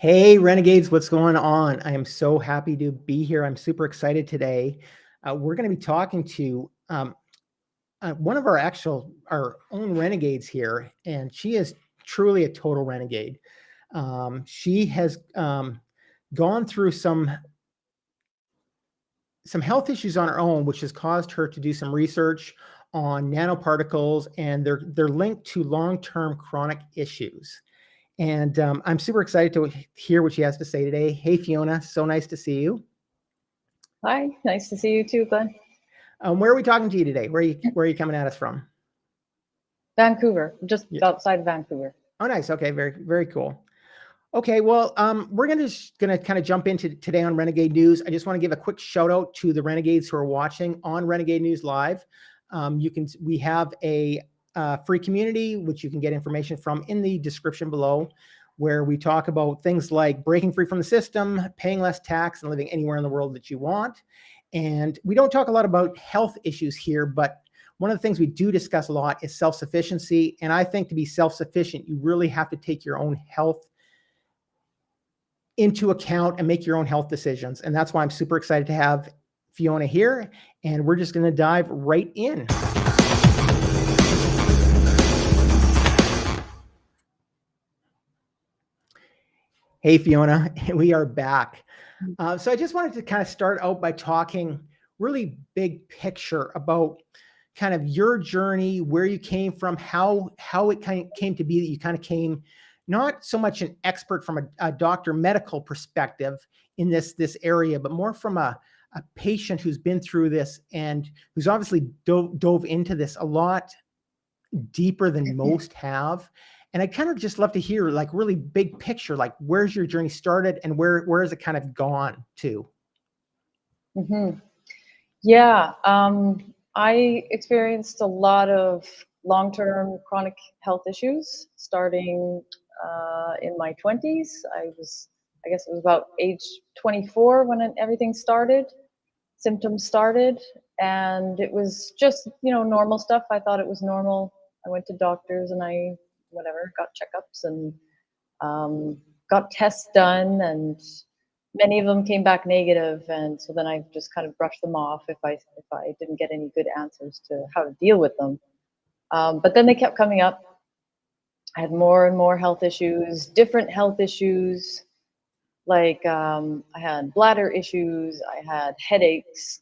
Hey, Renegades, what's going on? I am so happy to be here. I'm super excited today. We're going to be talking to one of our own Renegades here, and she is truly a total renegade. She has gone through some health issues on her own, which has caused her to do some research on nanoparticles, and they're linked to long-term chronic issues. And I'm super excited to hear what she has to say today. Hey, Fiona, so nice to see you. Hi, nice to see you too, Glenn. Where are we talking to you today? Where are you coming at us from? Vancouver, just Yeah. outside of Vancouver. Oh, nice. Okay, very, very cool. Okay, well, we're gonna kind of jump into today on Renegade News. I just want to give a quick shout out to the Renegades who are watching on Renegade News Live. We have a free community which you can get information from in the description below, where we talk about things like breaking free from the system, paying less tax, and living anywhere in the world that you want. And we don't talk a lot about health issues here, but one of the things we do discuss a lot is self-sufficiency. And I think to be self-sufficient, you really have to take your own health into account and make your own health decisions. And that's why I'm super excited to have Fiona here. And we're just going to dive right in. Hey, Fiona, we are back. So I just wanted to kind of start out by talking really big picture about kind of your journey, where you came from, how it kind of came to be that you kind of came not so much an expert from a doctor medical perspective in this area, but more from a patient who's been through this and who's obviously dove into this a lot deeper than most have. And I kind of just love to hear like really big picture, like where's your journey started and where has it kind of gone to? Mm-hmm. Yeah, I experienced a lot of long-term chronic health issues starting in my 20s. I guess it was about age 24 when everything started, symptoms started, and it was just, normal stuff. I thought it was normal. I went to doctors and got checkups and got tests done, and many of them came back negative, and so then I just kind of brushed them off if I didn't get any good answers to how to deal with them. But then they kept coming up. I had more and more health issues, different health issues, like I had bladder issues, I had headaches,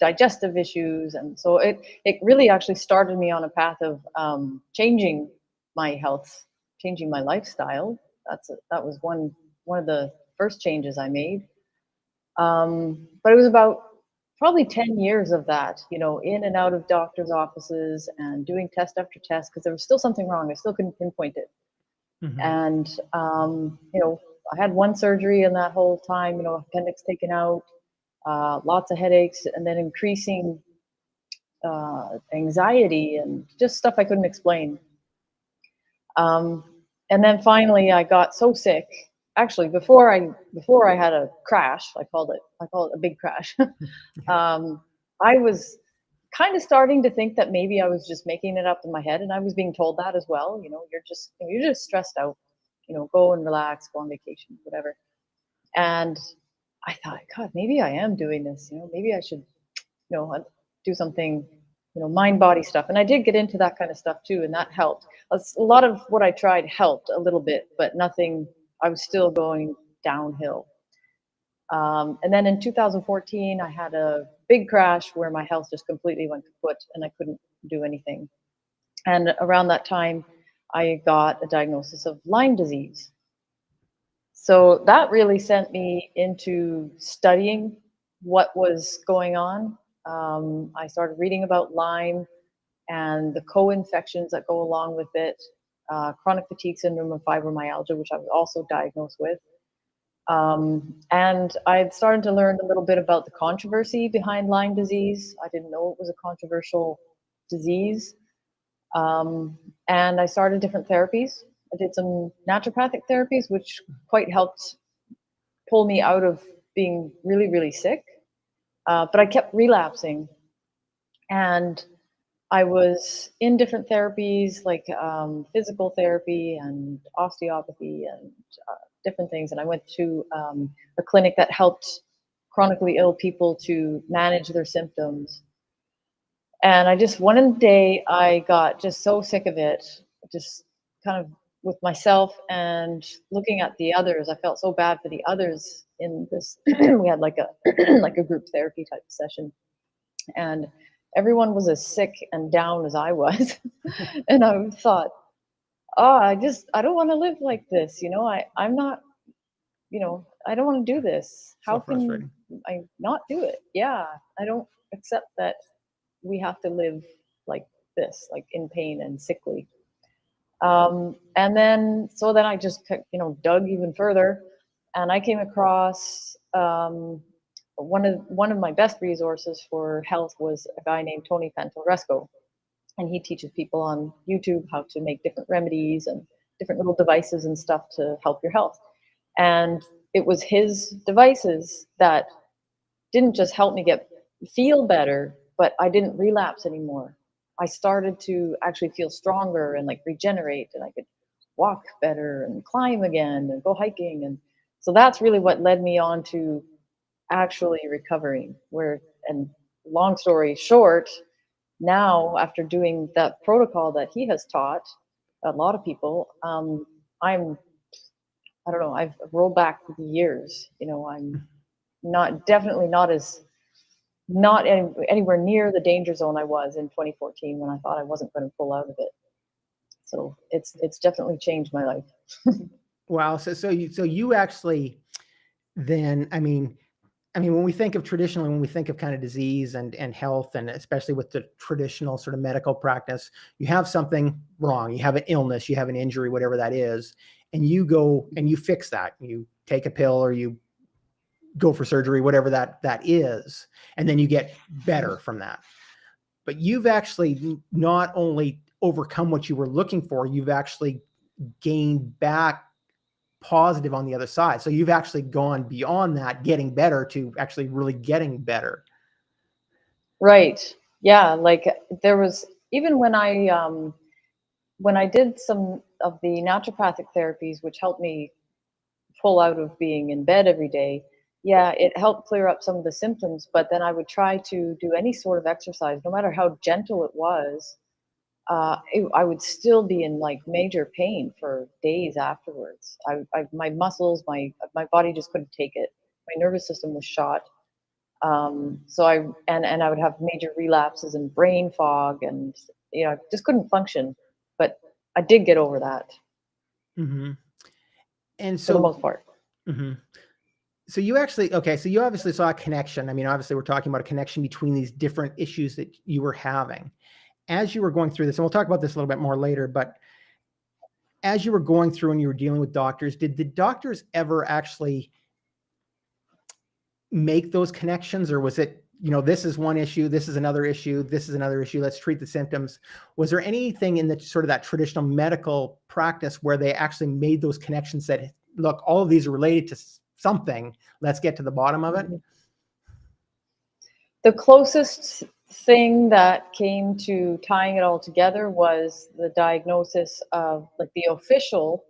digestive issues, and so it really actually started me on a path of changing my health, changing my lifestyle. That was one of the first changes I made. But it was about probably 10 years of that, in and out of doctors' offices and doing test after test because there was still something wrong. I still couldn't pinpoint it. Mm-hmm. And, I had one surgery in that whole time, appendix taken out, lots of headaches, and then increasing anxiety and just stuff I couldn't explain. And then finally, I got so sick. Actually, before I had a crash, I call it a big crash. I was kind of starting to think that maybe I was just making it up in my head, and I was being told that as well. You're just stressed out. Go and relax, go on vacation, whatever. And I thought, God, maybe I am doing this. Maybe I should, do something, mind body stuff. And I did get into that kind of stuff too, and that helped. A lot of what I tried helped a little bit, but nothing. I was still going downhill. And then in 2014, I had a big crash where my health just completely went kaput, and I couldn't do anything. And around that time, I got a diagnosis of Lyme disease. So that really sent me into studying what was going on. I started reading about Lyme and the co-infections that go along with it, chronic fatigue syndrome and fibromyalgia, which I was also diagnosed with. And I started to learn a little bit about the controversy behind Lyme disease. I didn't know it was a controversial disease. And I started different therapies. I did some naturopathic therapies, which quite helped pull me out of being really, really sick. But I kept relapsing. And I was in different therapies like physical therapy and osteopathy and different things. And I went to a clinic that helped chronically ill people to manage their symptoms. And I just, one day, I got just so sick of it, just kind of with myself and looking at the others. I felt so bad for the others in this. We had like a like a group therapy type of session, and everyone was as sick and down as I was. And I thought, oh, I don't want to live like this. I'm not, I don't want to do this. How So can frustrating. I not do it? Yeah, I don't accept that we have to live like this, like in pain and sickly. And then I just, dug even further, and I came across one of my best resources for health was a guy named Tony Panzoresco, and he teaches people on YouTube how to make different remedies and different little devices and stuff to help your health. And it was his devices that didn't just help me feel better, but I didn't relapse anymore. I started to actually feel stronger and like regenerate, and I could walk better and climb again and go hiking. And so that's really what led me on to actually recovering. And long story short, now after doing that protocol that he has taught a lot of people, I don't know, I've rolled back the years. I'm definitely not anywhere near the danger zone I was in 2014 when I thought I wasn't going to pull out of it. So it's definitely changed my life. Wow. So you actually then, I mean, when we think of traditionally, when we think of kind of disease and health, and especially with the traditional sort of medical practice, you have something wrong, you have an illness, you have an injury, whatever that is, and you go and you fix that. You take a pill or you go for surgery, whatever that is, and then you get better from that. But you've actually not only overcome what you were looking for, you've actually gained back positive on the other side. So you've actually gone beyond that, getting better, to actually really getting better. Right. Yeah. Like there was, even when I did some of the naturopathic therapies, which helped me pull out of being in bed every day, yeah, it helped clear up some of the symptoms. But then I would try to do any sort of exercise, no matter how gentle it was. I would still be in like major pain for days afterwards. My muscles, my body just couldn't take it. My nervous system was shot. So I would have major relapses and brain fog, and I just couldn't function. But I did get over that. Mm-hmm. And for the most part. Mm-hmm. So you actually, okay, so you obviously saw a connection. I mean, obviously we're talking about a connection between these different issues that you were having. As you were going through this, and we'll talk about this a little bit more later, but as you were going through and you were dealing with doctors, did the doctors ever actually make those connections, or was it, this is one issue, this is another issue, this is another issue, let's treat the symptoms? Was there anything in the sort of that traditional medical practice where they actually made those connections that, look, all of these are related to something, let's get to the bottom of it? The closest thing that came to tying it all together was the diagnosis of, like, the official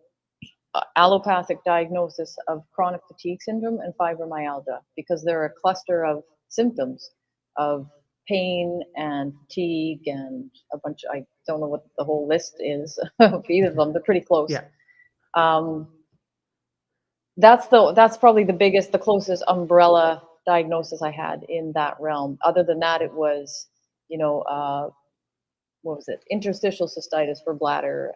allopathic diagnosis of chronic fatigue syndrome and fibromyalgia, because they're a cluster of symptoms of pain and fatigue and a bunch. I don't know what the whole list is of either of them. They're pretty close. Yeah. That's probably the closest umbrella diagnosis I had in that realm. Other than that, it was, what was it? Interstitial cystitis for bladder,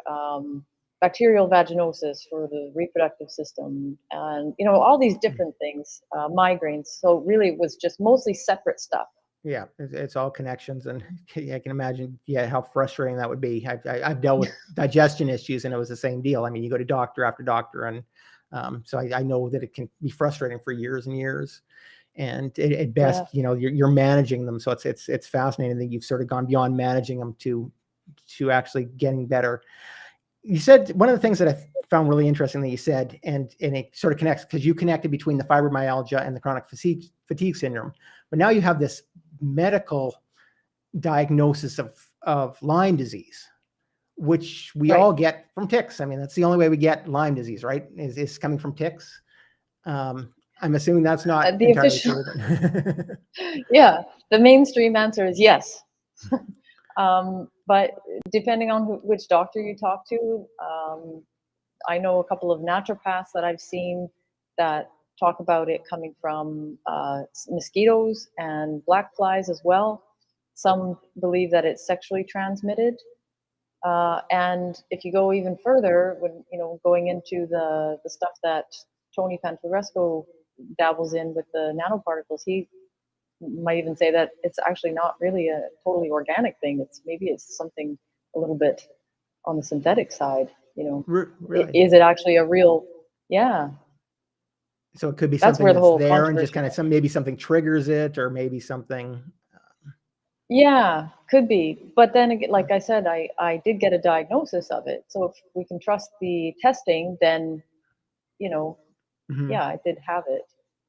bacterial vaginosis for the reproductive system, and all these different things, migraines. So really, it was just mostly separate stuff. Yeah, it's all connections, and I can imagine, how frustrating that would be. I've dealt with digestion issues, and it was the same deal. I mean, you go to doctor after doctor, and so I know that it can be frustrating for years and years. And at best, you're managing them. So it's fascinating that you've sort of gone beyond managing them to actually getting better. You said one of the things that I found really interesting that you said, and it sort of connects, because you connected between the fibromyalgia and the chronic fatigue syndrome, but now you have this medical diagnosis of Lyme disease. which we Right. all get from ticks. I mean, that's the only way we get Lyme disease, right? Is coming from ticks. I'm assuming that's not The entirely official, true, but yeah, the mainstream answer is yes. But depending on which doctor you talk to, I know a couple of naturopaths that I've seen that talk about it coming from mosquitoes and black flies as well. Some believe that it's sexually transmitted. And if you go even further, when going into the stuff that Tony Panzoresco dabbles in with the nanoparticles, he might even say that it's actually not really a totally organic thing. Maybe it's something a little bit on the synthetic side. really. Is it actually a real? Yeah, So it could be that's something where the that's whole there and just controversy kind of comes. maybe something triggers it, or maybe something. Yeah, could be. But then again, like I said, I did get a diagnosis of it. So if we can trust the testing, then you know, Mhm. yeah, I did have it.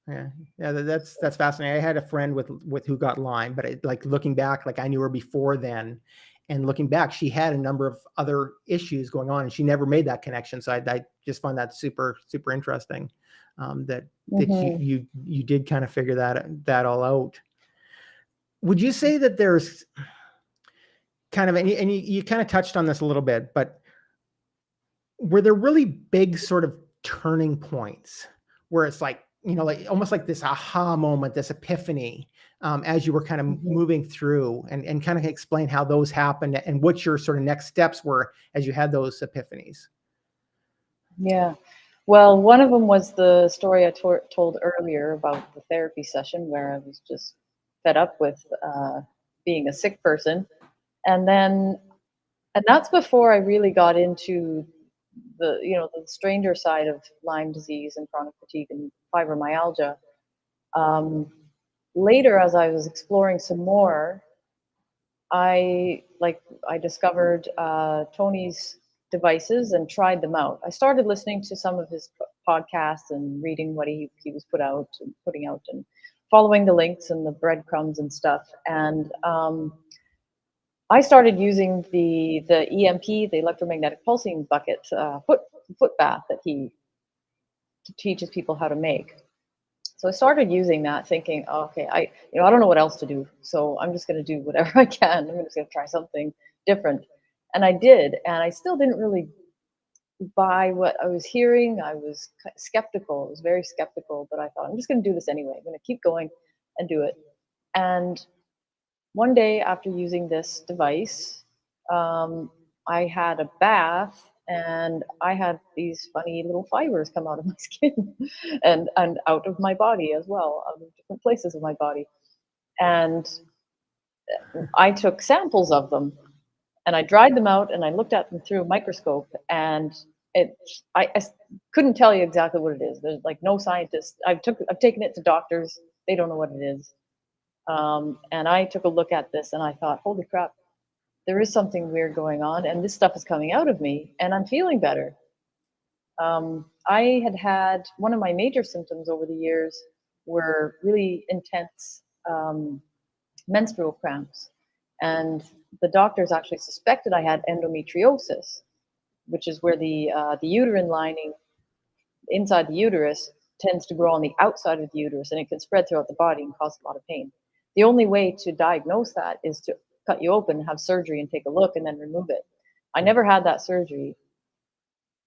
Yeah, yeah, that's fascinating. I had a friend with who got Lyme, but like looking back, like I knew her before then, and looking back, she had a number of other issues going on, and she never made that connection. So I just found that super interesting. That Hmm. you did kind of figure that all out. Would you say that there's kind of and you kind of touched on this a little bit, but were there really big sort of turning points where it's like, like almost like this aha moment, this epiphany, as you were kind of Hmm. moving through, and kind of explain how those happened and what your sort of next steps were as you had those epiphanies? Yeah. Well, one of them was the story I told earlier about the therapy session where I was just fed up with being a sick person. And then, and that's before I really got into the stranger side of Lyme disease and chronic fatigue and fibromyalgia. Um, Later, as I was exploring some more, I discovered Tony's devices and tried them out. I started listening to some of his podcasts and reading what he was putting out and following the links and the breadcrumbs and stuff. And I started using the EMP, the electromagnetic pulsing bucket foot bath that he teaches people how to make. So I started using that, thinking, oh, okay, I don't know what else to do, so I'm just going to do whatever I can. I'm just going to try something different, and I did, and I still didn't really buy what I was hearing. I was skeptical. I was very skeptical, but I thought I'm just going to do this anyway. I'm going to keep going and do it. And one day after using this device, um, I had a bath and I had these funny little fibers come out of my skin and out of my body as well, out of different places of my body. And I took samples of them and I dried them out and I looked at them through a microscope and it I couldn't tell you exactly what it is. There's like no scientist. I've taken it to doctors. They don't know what it is. And I took a look at this and I thought, holy crap, there is something weird going on, and this stuff is coming out of me, and I'm feeling better. I had one of my major symptoms over the years were really intense menstrual cramps, and the doctors actually suspected I had endometriosis, which is where the uterine lining inside the uterus tends to grow on the outside of the uterus, and it can spread throughout the body and cause a lot of pain. The only way to diagnose that is to cut you open, have surgery, and take a look, and then remove it. I never had that surgery,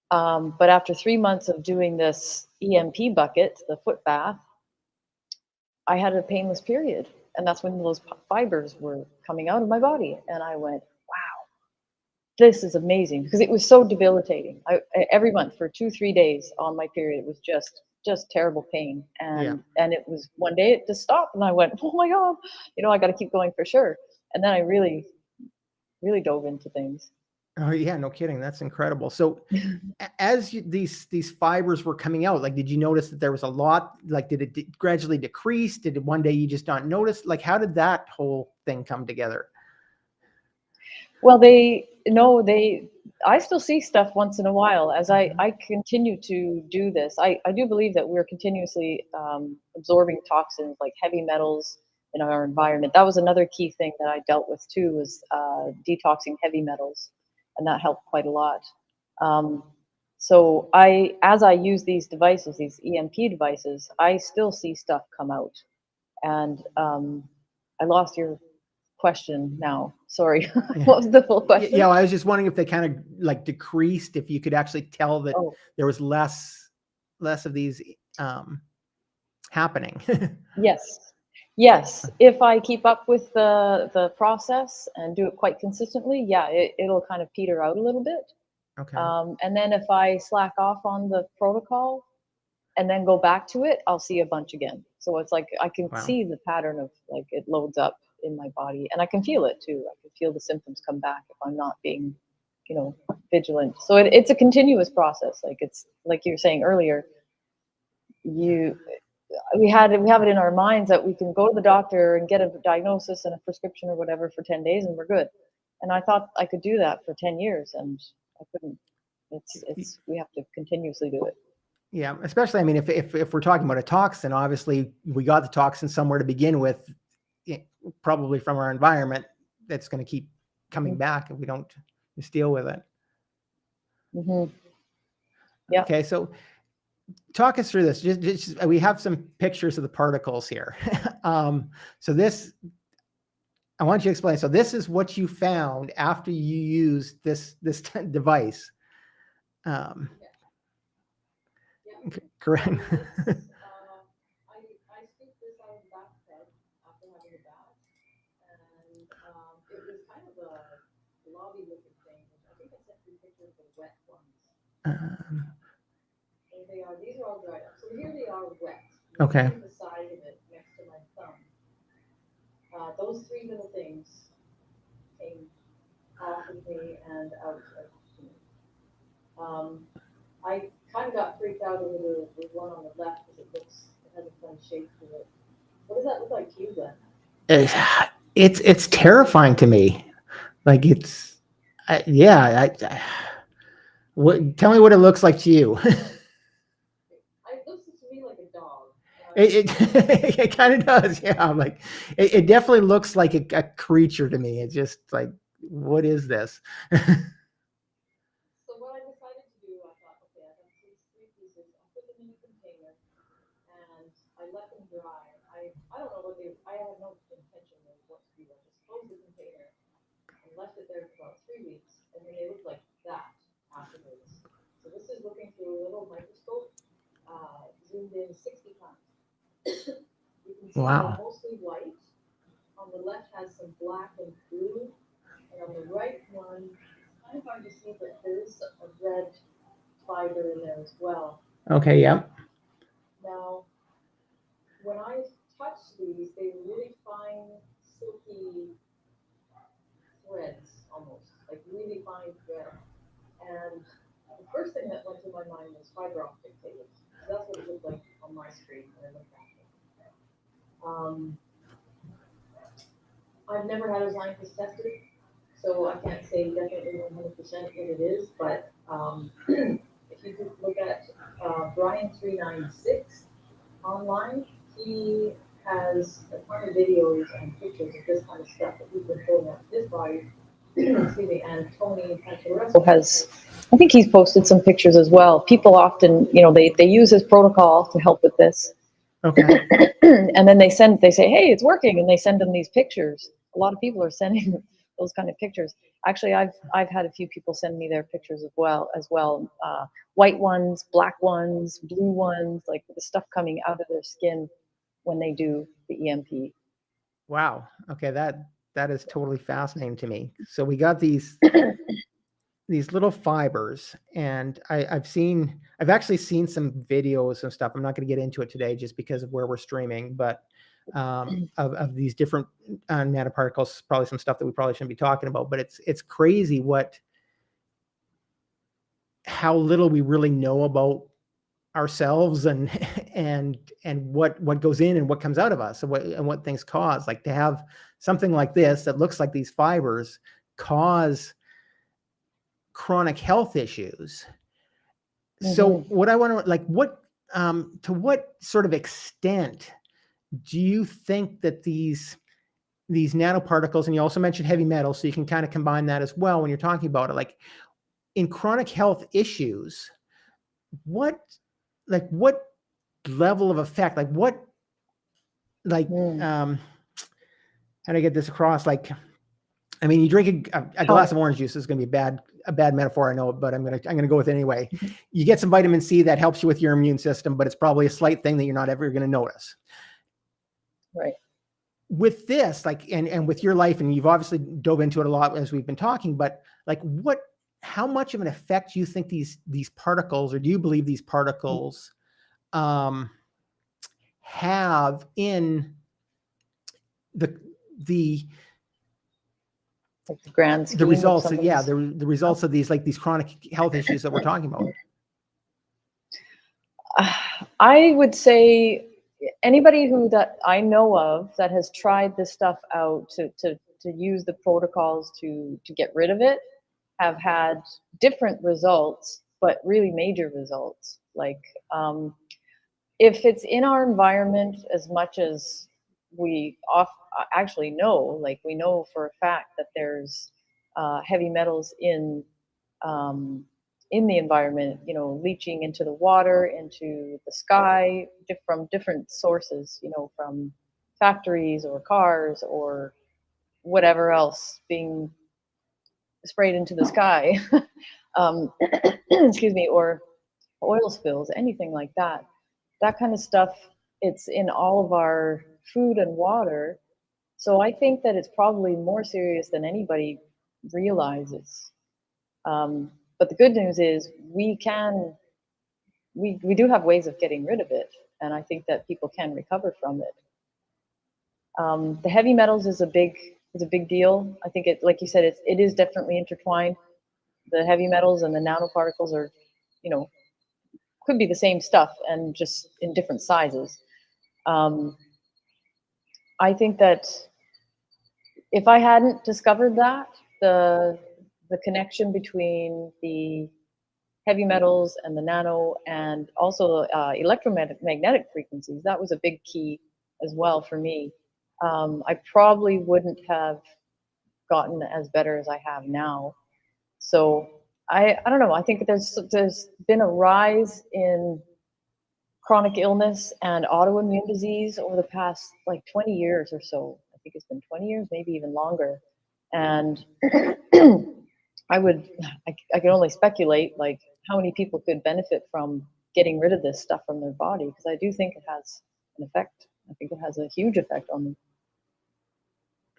but after 3 months of doing this EMP bucket, the foot bath, I had a painless period, and that's when those fibers were coming out of my body, and I went, "Wow, this is amazing," because it was so debilitating. Every month for 2 3 days on my period, it was just terrible pain, Yeah. and it was one day it just stopped, and I went, "Oh my god, I got to keep going for sure." And then I really dove into things. Oh yeah, no kidding. That's incredible. So as these fibers were coming out, like, did you notice that there was a lot? Like, did it gradually decrease? Did it one day you just not notice? Like, how did that whole thing come together? Well, they no, I still see stuff once in a while as Mhm. I continue to do this. I do believe that we're continuously absorbing toxins like heavy metals in our environment. That was another key thing that I dealt with too, was detoxing heavy metals. and that helped quite a lot. So as I use these devices, these EMP devices, I still see stuff come out. And I lost your question now. Sorry. Yeah. What was the full question? Yeah, I was just wondering if they kind of like decreased, if you could actually tell that there was less of these happening. Yes. If I keep up with the process and do it quite consistently, yeah, it'll kind of peter out a little bit. Okay. And then if I slack off on the protocol and then go back to it, I'll see a bunch again. So it's like I can see the pattern of like it loads up in my body, and I can feel it too. I can feel the symptoms come back if I'm not being, vigilant. So it's a continuous process. Like it's like you were saying earlier, we have it in our minds that we can go to the doctor and get a diagnosis and a prescription or whatever for 10 days and we're good. And I thought I could do that for 10 years and I couldn't. We have to continuously do it. Yeah, especially, I mean, if we're talking about a toxin, obviously we got the toxin somewhere to begin with, probably from our environment, that's going to keep coming back if we don't just deal with it. Yeah. Okay, so talk us through this. Just we have some pictures of the particles here. So this, I want you to explain. So this is what you found after you used this device. Correct. I scooped this out of the bathtub after having a bath, and it was kind of a blobby looking thing. I think I sent you pictures of the wet ones. There they are. These are all dried up. So here they are wet. Okay. The side of it next to my thumb. Those three little things came off of me and out of me. I kind of got freaked out over the one on the left because it has a fun shape to it. What does that look like to you then? It's terrifying to me. Like tell me what it looks like to you. It looks to me like a dog. It kind of does, yeah. Like it definitely looks like a creature to me. It's just like, what is this? So what I decided to do, I thought, okay, I got these three pieces. I put them in a container and I let them dry. I don't know I had no intention of what to do. I just closed the container and left it there for about 3 weeks, and then they looked like that afterwards. So this is looking through a little microscope, zoomed in 60 times. You can see they're mostly white. On the left has some black and blue, and on the right one, it's kind of hard to see, but there is a red fiber in there as well. Okay, yeah. Now, when I touch these, they were really fine, silky threads, almost like really fine thread. And the first thing that went through my mind was fiber optic cables. So that's what it looked like on my screen when I looked at it. I've never had a scientist test it, so I can't say definitely 100% what it is. But if you could look at Brian396 online, he has a ton of videos and pictures of this kind of stuff that he's been showing up his body. Excuse me, and Tony Panzoresco has, I think he's posted some pictures as well. People often, they use his protocol to help with this. Okay. And then they say, hey, it's working, and they send them these pictures. A lot of people are sending those kind of pictures. Actually, I've had a few people send me their pictures as well. White ones, black ones, blue ones, like the stuff coming out of their skin when they do the EMP. Wow. Okay, that is totally fascinating to me. So we got these little fibers, and I've actually seen some videos and stuff. I'm not going to get into it today just because of where we're streaming, but of these different nanoparticles, probably some stuff that we probably shouldn't be talking about, but it's crazy how little we really know about ourselves and what goes in and what comes out of us, and what things cause. Like to have something like this that looks like these fibers cause chronic health issues. So what I want to to what sort of extent do you think that these these nanoparticles, and you also mentioned heavy metals, so you can kind of combine that as well when you're talking about it. Like in chronic health issues, what level of effect, like what, like, how do I get this across? Like, I mean, you drink a glass of orange juice, is going to be a bad metaphor, I know, but I'm going to go with it anyway. You get some vitamin C that helps you with your immune system, but it's probably a slight thing that you're not ever going to notice. Right. With this, like, and with your life, and you've obviously dove into it a lot as we've been talking, but like how much of an effect do you think these particles, or do you believe these particles have in the Like the grand scheme, the results, yeah, the results of these, like these chronic health issues that we're talking about? I would say anybody that I know of that has tried this stuff out to use the protocols to get rid of it have had different results, but really major results. Like if it's in our environment as much as we actually know, like we know for a fact that there's heavy metals in the environment, you know, leaching into the water, into the sky, from different sources, you know, from factories or cars or whatever else being sprayed into the sky, excuse me, or oil spills, anything like that. That kind of stuff, it's in all of our food and water. So I think that it's probably more serious than anybody realizes. But the good news is we do have ways of getting rid of it, and I think that people can recover from it. The heavy metals is a big deal. I think it, like you said, it is definitely intertwined. The heavy metals and the nanoparticles are, you know, could be the same stuff and just in different sizes. I think that if I hadn't discovered that, the connection between the heavy metals and the nano, and also electromagnetic frequencies, that was a big key as well for me. I probably wouldn't have gotten as better as I have now. So I don't know. I think there's been a rise in chronic illness and autoimmune disease over the past like 20 years or so. I think it's been 20 years, maybe even longer. And I can only speculate like how many people could benefit from getting rid of this stuff from their body, because I do think it has an effect. I think it has a huge effect on them.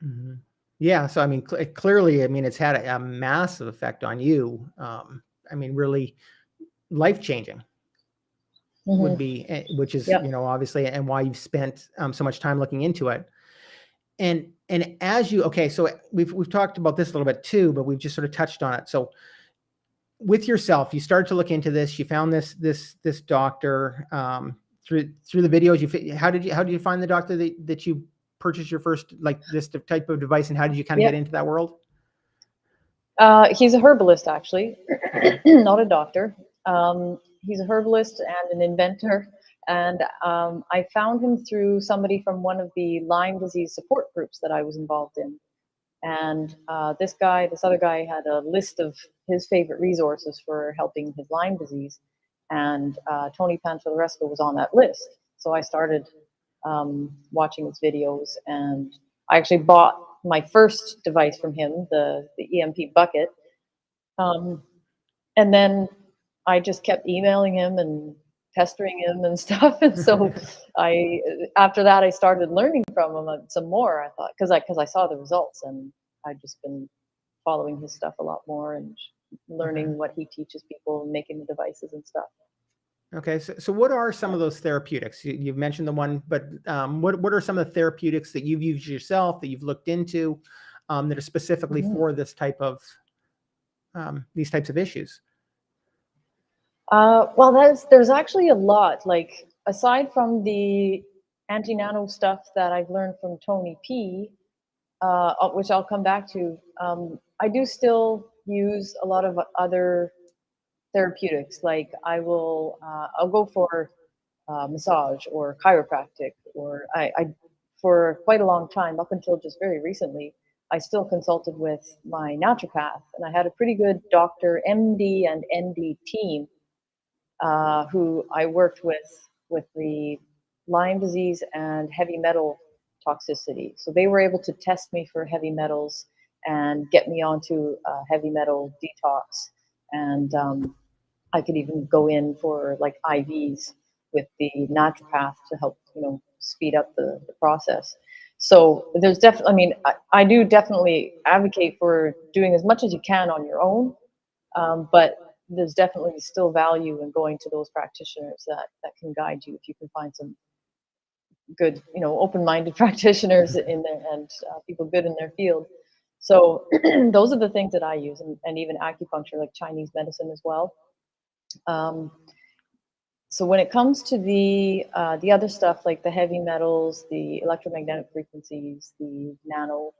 Mm-hmm. Yeah. So, I mean, clearly, I mean, it's had a massive effect on you. I mean, really life-changing would be, which is, Yep. you know, obviously, and why you've spent so much time looking into it. And as you, okay, so we've talked about this a little bit too, but we've just sort of touched on it. So with yourself, you started to look into this, you found this doctor through the videos. How did you find the doctor that you purchased your first, like this type of device, and how did you kind of get into that world? He's a herbalist, actually, not a doctor. He's a herbalist and an inventor. And I found him through somebody from one of the Lyme disease support groups that I was involved in. And this other guy had a list of his favorite resources for helping his Lyme disease. And Tony Panzoresco was on that list. So I started watching his videos, and I actually bought my first device from him, the EMP bucket. And then I just kept emailing him and pestering him and stuff. And so after that, I started learning from him some more. I thought, because I saw the results, and I've just been following his stuff a lot more and learning what he teaches people, and making the devices and stuff. Okay, so what are some of those therapeutics? You've mentioned the one, but what are some of the therapeutics that you've used yourself, that you've looked into, that are specifically for this type of these types of issues? Well, there's actually a lot. Like, aside from the Antinano stuff that I've learned from Tony P, which I'll come back to, I do still use a lot of other therapeutics. Like I'll go for massage or chiropractic, or I for quite a long time, up until just very recently, I still consulted with my naturopath, and I had a pretty good doctor, MD and ND team, who I worked with the Lyme disease and heavy metal toxicity. So they were able to test me for heavy metals and get me onto a heavy metal detox. And I could even go in for like IVs with the naturopath to help, speed up the process. So there's definitely, I mean, I do definitely advocate for doing as much as you can on your own, but there's definitely still value in going to those practitioners that can guide you if you can find some good, open-minded practitioners in there, and people good in their field. So those are the things that I use, and even acupuncture, like Chinese medicine as well. So when it comes to the other stuff, like the heavy metals, the electromagnetic frequencies, the nano,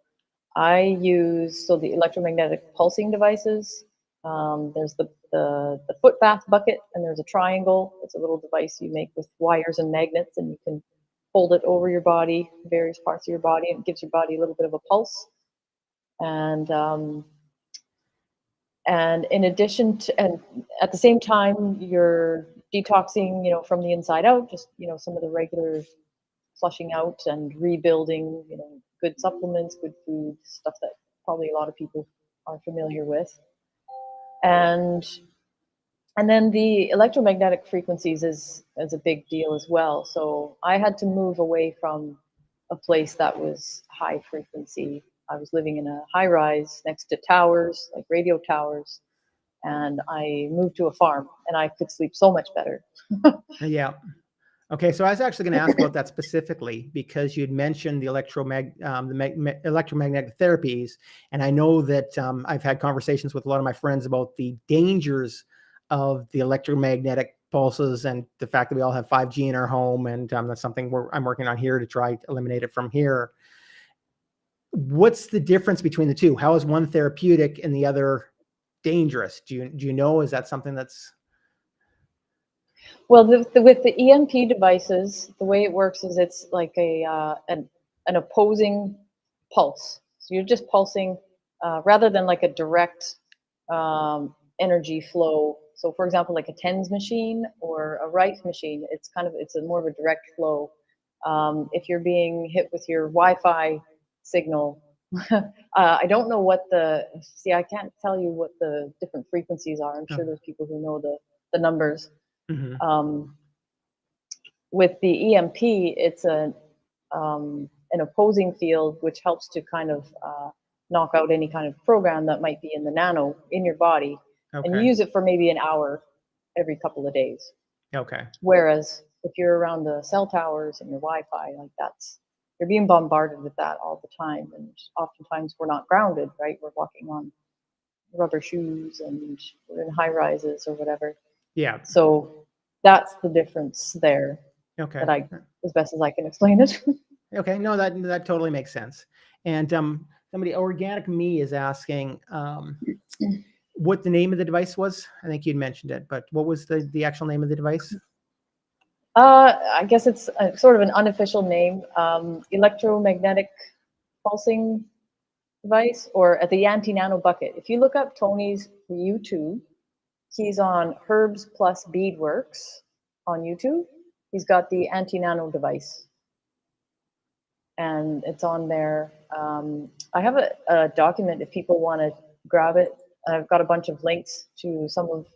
I use, so the electromagnetic pulsing devices. There's the foot bath bucket, and there's a triangle. It's a little device you make with wires and magnets, and you can hold it over your body, various parts of your body, and it gives your body a little bit of a pulse. And in addition to, and at the same time, you're detoxing, from the inside out, just, some of the regular flushing out and rebuilding, good supplements, good food, stuff that probably a lot of people are familiar with. And then the electromagnetic frequencies is a big deal as well. So I had to move away from a place that was high frequency. I was living in a high rise next to towers, like radio towers, and I moved to a farm, and I could sleep so much better. Yeah. Okay, so I was actually going to ask about that specifically, because you'd mentioned the electromagnetic therapies, and I know that I've had conversations with a lot of my friends about the dangers of the electromagnetic pulses and the fact that we all have 5G in our home, and that's something I'm working on here to try to eliminate it from here. What's the difference between the two? How is one therapeutic and the other dangerous? Do you know? Is that something that's... Well, with the EMP devices, the way it works is it's like an opposing pulse. So you're just pulsing rather than like a direct energy flow. So, for example, like a TENS machine or a Rife machine, it's a more of a direct flow. If you're being hit with your Wi-Fi signal, I don't know I can't tell you what the different frequencies are. I'm sure there's people who know the numbers. Mm-hmm. With the EMP, it's an opposing field, which helps to kind of knock out any kind of program that might be in the nano in your body. Okay. And you use it for maybe an hour every couple of days. Okay. Whereas if you're around the cell towers and your Wi-Fi, like you're being bombarded with that all the time. And oftentimes we're not grounded, right? We're walking on rubber shoes and we're in high rises or whatever. Yeah. So that's the difference there. Okay. As best as I can explain it. Okay. No, that totally makes sense. And somebody, Organic Me, is asking what the name of the device was. I think you'd mentioned it, but what was the actual name of the device? I guess it's sort of an unofficial name, electromagnetic pulsing device, or at the Antinano bucket. If you look up Tony's YouTube, he's on Herbs Plus Beadworks on YouTube. He's got the Antinano device, and it's on there. I have a document if people want to grab it. I've got a bunch of links to some of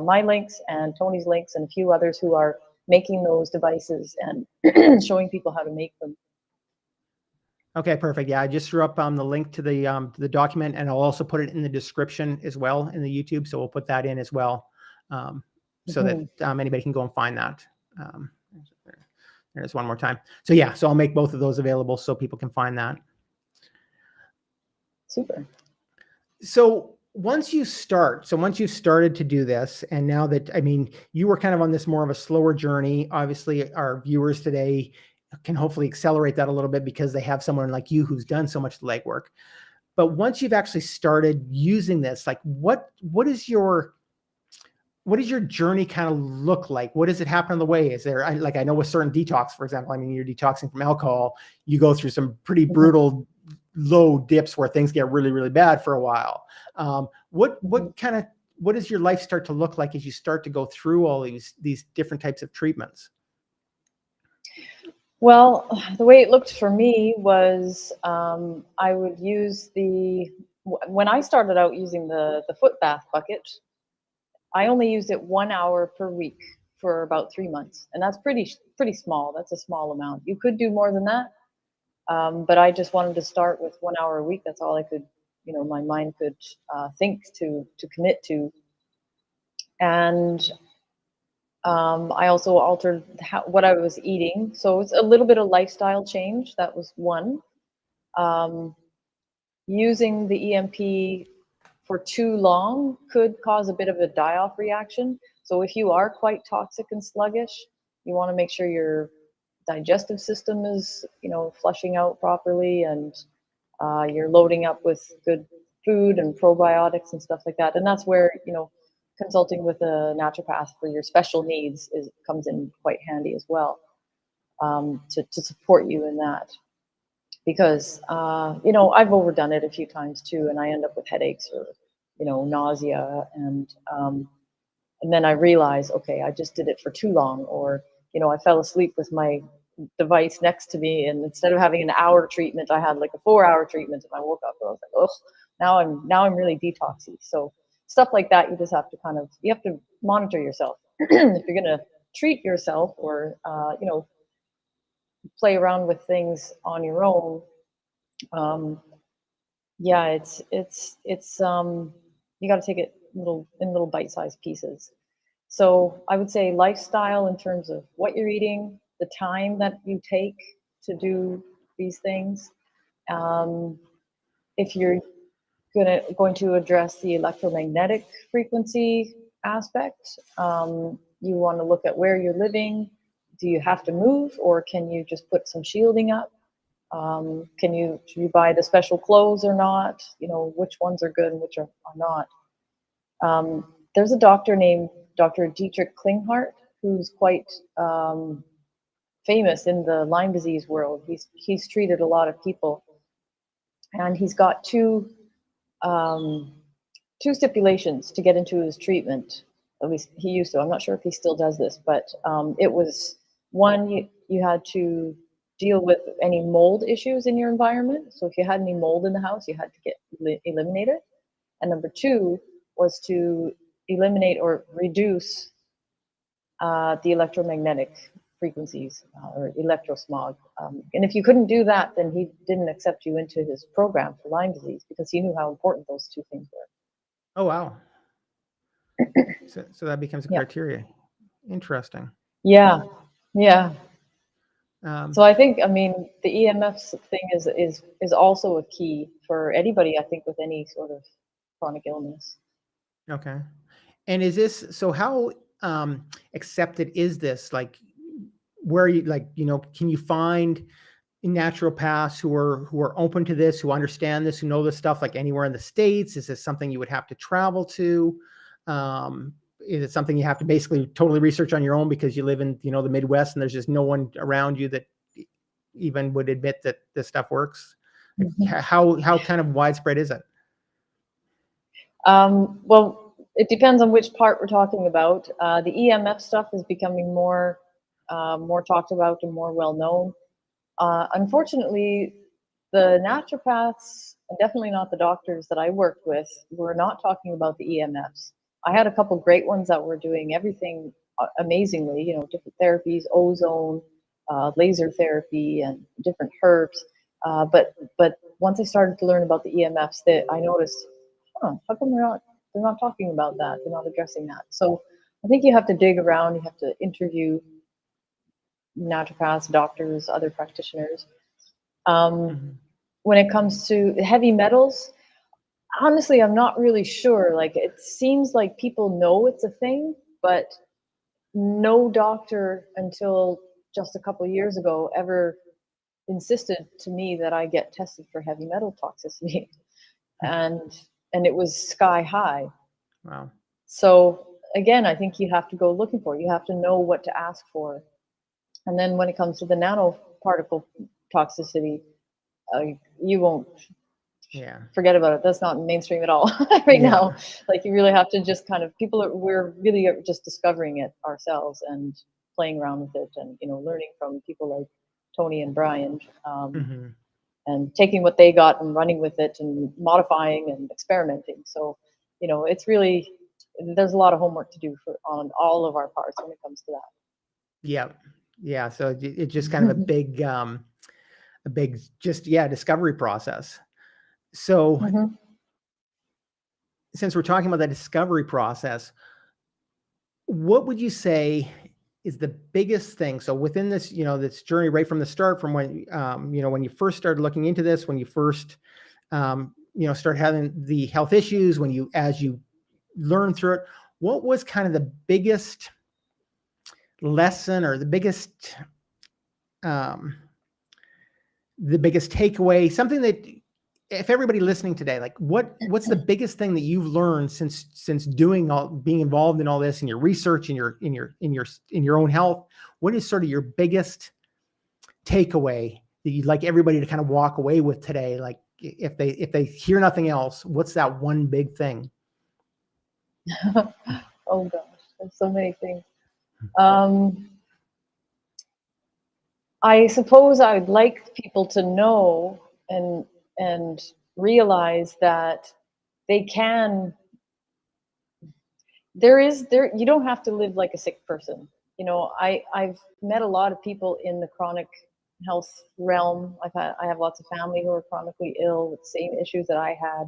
my links and Tony's links and a few others who are making those devices and showing people how to make them. Okay, perfect. Yeah, I just threw up the link to the document, and I'll also put it in the description as well in the YouTube. So we'll put that in as well, so that anybody can go and find that. There's one more time. So yeah, so I'll make both of those available so people can find that. Super. So once you've started to do this, and now that, I mean, you were kind of on this more of a slower journey, obviously our viewers today can hopefully accelerate that a little bit because they have someone like you who's done so much legwork. But once you've actually started using this, like what is your what does your journey kind of look like? What does it happen on the way? Is there, like, I know with certain detox, for example, I mean, you're detoxing from alcohol, you go through some pretty brutal low dips where things get really, really bad for a while. What does your life start to look like as you start to go through all these different types of treatments? Well, the way it looked for me was I would use when I started out using the foot bath bucket, I only used it 1 hour per week for about 3 months, and that's pretty small. That's a small amount. You could do more than that, but I just wanted to start with 1 hour a week. That's all I could, my mind could think to commit to, and I also altered what I was eating. So it's a little bit of lifestyle change. That was one. Using the EMP for too long could cause a bit of a die-off reaction. So if you are quite toxic and sluggish, you want to make sure your digestive system is, flushing out properly, and you're loading up with good food and probiotics and stuff like that. And that's where, consulting with a naturopath for your special needs comes in quite handy as well, to support you in that. Because, I've overdone it a few times too, and I end up with headaches or, nausea. And then I realize, okay, I just did it for too long, or, I fell asleep with my device next to me, and instead of having an hour treatment, I had like a 4-hour treatment, and I woke up and I was like, oh, now I'm really detoxy. So stuff like that, you just have to you have to monitor yourself. If you're going to treat yourself or, play around with things on your own, yeah, it's you got to take it in little bite-sized pieces. So I would say lifestyle in terms of what you're eating, the time that you take to do these things. If you're going to address the electromagnetic frequency aspect, you want to look at where you're living. Do you have to move, or can you just put some shielding up? Should you buy the special clothes or not? Which ones are good and which are not. There's a doctor named Dr. Dietrich Klinghardt, who's quite famous in the Lyme disease world. He's treated a lot of people, and he's got two stipulations to get into his treatment. At least he used to. I'm not sure if he still does this, but it was one, you had to deal with any mold issues in your environment. So if you had any mold in the house, you had to get eliminated. And number two was to eliminate or reduce the electromagnetic frequencies, or electrosmog. And if you couldn't do that, then he didn't accept you into his program for Lyme disease, because he knew how important those two things were. Oh, wow. So that becomes a criteria. Interesting. Yeah. So I think, the EMFs thing is also a key for anybody, I think, with any sort of chronic illness. Okay. And is this, so how accepted is this? Like, where you, can you find naturopaths who are open to this, who understand this, who know this stuff, like anywhere in the States? Is this something you would have to travel to? Is it something you have to basically totally research on your own because you live in, the Midwest, and there's just no one around you that even would admit that this stuff works? Mm-hmm. How kind of widespread is it? Well, it depends on which part we're talking about. The EMF stuff is becoming more talked about and more well known. Unfortunately, the naturopaths, and definitely not the doctors that I worked with, were not talking about the EMFs. I had a couple great ones that were doing everything amazingly, different therapies, ozone, laser therapy, and different herbs. But once I started to learn about the EMFs, I noticed, how come they're not talking about that? They're not addressing that. So I think you have to dig around. You have to interview naturopaths, doctors, other practitioners. When it comes to heavy metals, honestly, I'm not really sure. Like, it seems like people know it's a thing, but no doctor until just a couple of years ago ever insisted to me that I get tested for heavy metal toxicity. And it was sky high. Wow. So again, I think you have to go looking for it. You have to know what to ask for. And then when it comes to the nanoparticle toxicity, you won't forget about it. That's not mainstream at all now. Like, you really have to just kind of, we're really just discovering it ourselves and playing around with it, and, you know, learning from people like Tony and Brian, and taking what they got and running with it and modifying and experimenting. So, you know, it's really, there's a lot of homework to do on all of our parts when it comes to that. Yeah. So it's just kind of a big discovery process. So since we're talking about the discovery process, what would you say is the biggest thing? So within this, you know, this journey right from the start, from when, you know, when you first started looking into this, when you first, you know, start having the health issues, as you learn through it, what was kind of the biggest lesson, or the biggest takeaway, something that, if everybody listening today, like what's the biggest thing that you've learned since being involved in all this, in your research, in your own health? What is sort of your biggest takeaway that you'd like everybody to kind of walk away with today? Like, if they hear nothing else, what's that one big thing? Oh gosh, there's so many things. I suppose I would like people to know and realize that they can. You don't have to live like a sick person. You know, I've met a lot of people in the chronic health realm. I have lots of family who are chronically ill with the same issues that I had.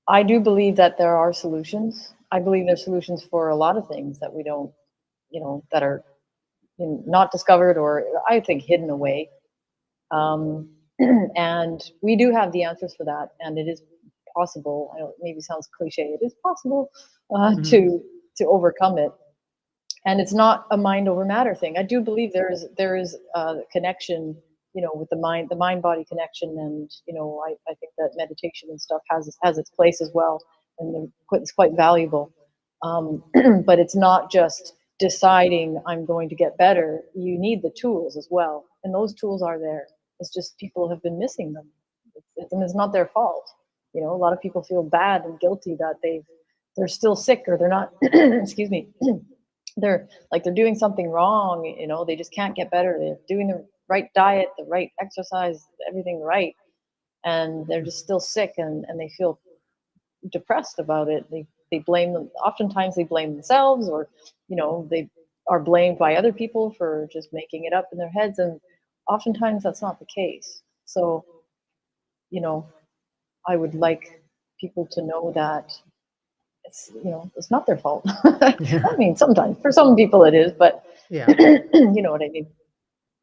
I do believe that there are solutions. I believe there's solutions for a lot of things that we don't, you know, that are not discovered, or I think hidden away. And we do have the answers for that, and it is possible. I know it maybe sounds cliche. It is possible to overcome it, and it's not a mind over matter thing. I do believe there is a connection, you know, with the mind body connection, and, you know, I think that meditation and stuff has its place as well, and it's quite valuable. But it's not just deciding I'm going to get better. You need the tools as well, and those tools are there. It's just people have been missing them, and it's not their fault. You know, a lot of people feel bad and guilty that they're still sick, or they're not excuse me, they're doing something wrong. You know, they just can't get better. They're doing the right diet, the right exercise, everything right, and they're just still sick, and they feel depressed about it. They blame them. Oftentimes they blame themselves, or, you know, they are blamed by other people for just making it up in their heads, and oftentimes that's not the case. So, you know, I would like people to know that it's, you know, it's not their fault. I mean, sometimes for some people it is, but you know what I mean.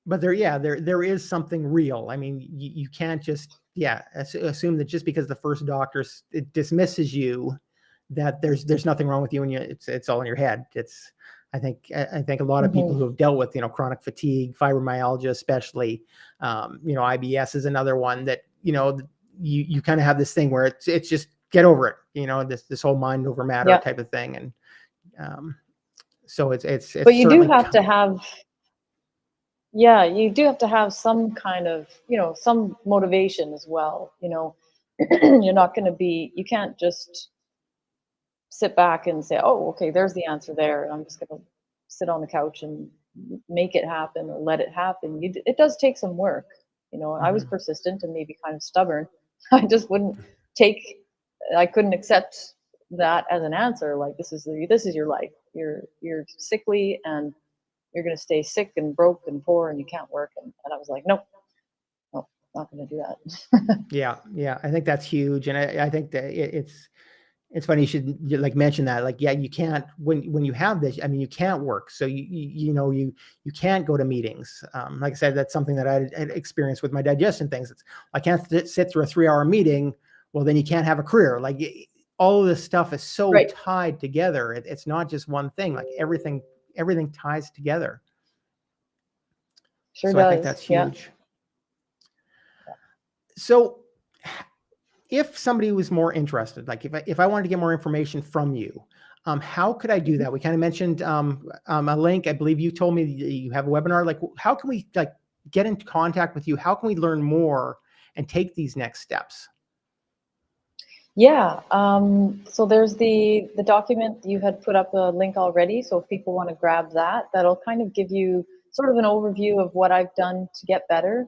But there is something real. I mean, you can't just assume that just because the first doctor dismisses you, that there's nothing wrong with you, and it's all in your head. I think a lot of people who have dealt with, you know, chronic fatigue, fibromyalgia, especially, you know, IBS is another one that, you know, you kind of have this thing where it's just get over it, you know, this whole mind over matter type of thing. And so it's but you do have to have, you do have to have some kind of, you know, some motivation as well. You know, you can't just sit back and say, oh, okay, there's the answer there, and I'm just going to sit on the couch and make it happen, or let it happen. It does take some work. You know, I was persistent and maybe kind of stubborn. I just I couldn't accept that as an answer. Like, this is your life. You're sickly, and you're going to stay sick and broke and poor, and you can't work. And I was like, nope, not going to do that. Yeah. I think that's huge. And I think that it's funny you should like mention that. Like, you can't, when you have this, I mean, you can't work. So you know, you can't go to meetings. Like I said, that's something that I had experienced with my digestion things. I can't sit through a 3-hour meeting. Well, then you can't have a career. Like, all of this stuff is so tied together. It's not just one thing. Like, everything ties together. Sure so does. I think that's huge. So if somebody was more interested, like if I wanted to get more information from you, How could I do that? We kind of mentioned a link. I believe you told me that you have a webinar. Like, how can we like get in contact with you? How can we learn more and take these next steps? Yeah, so there's the document. You had put up a link already, so if people want to grab that, that'll kind of give you sort of an overview of what I've done to get better,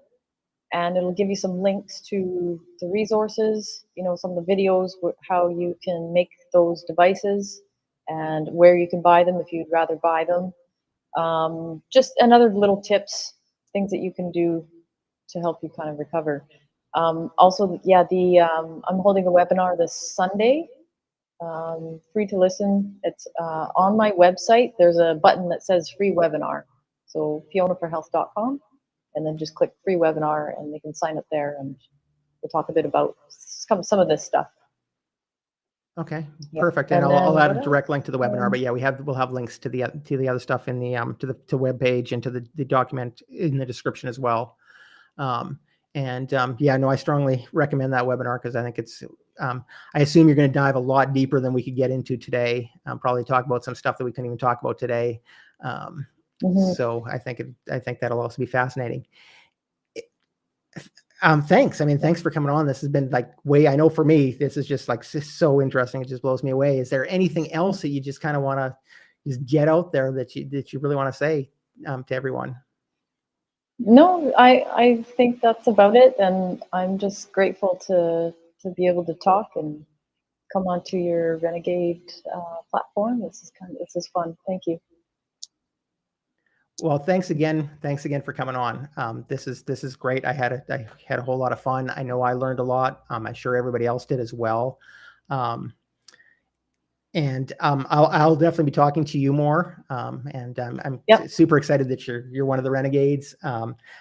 and it'll give you some links to the resources, you know, some of the videos, how you can make those devices and where you can buy them if you'd rather buy them. Just another little tips, things that you can do to help you kind of recover. Also, yeah, I'm holding a webinar this Sunday, free to listen. It's on my website. There's a button that says free webinar. So fionaforhealth.com, and then just click free webinar, and they can sign up there, and we'll talk a bit about some of this stuff. Okay, Yeah. perfect. And I'll add a direct link to the webinar. But yeah, we'll have links to the other stuff in the to web page and to the document in the description as well. Yeah, no, I strongly recommend that webinar because I think it's. I assume you're going to dive a lot deeper than we could get into today. Probably talk about some stuff that we couldn't even talk about today. So I think that'll also be fascinating. Thanks. I mean, thanks for coming on. This has been like I know for me, this is just like so interesting. It just blows me away. Is there anything else that you just kind of want to just get out there that you really want to say to everyone? No, I think that's about it, and I'm just grateful to be able to talk and come onto your Renegade platform. This is fun. Thank you. Well, thanks again for coming on. This is great. I had a whole lot of fun. I know I learned a lot. I'm sure everybody else did as well. I'll definitely be talking to you more. I'm super excited that you're one of the Renegades.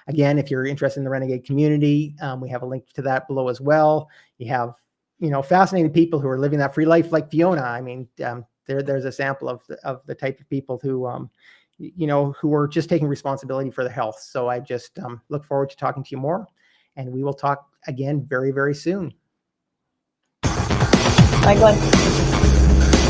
Again, if you're interested in the Renegade community, we have a link to that below as well. You have, fascinating people who are living that free life like Fiona. I mean, there's a sample of the type of people who, who are just taking responsibility for their health. So I just look forward to talking to you more, and we will talk again very, very soon. Bye, Glenn.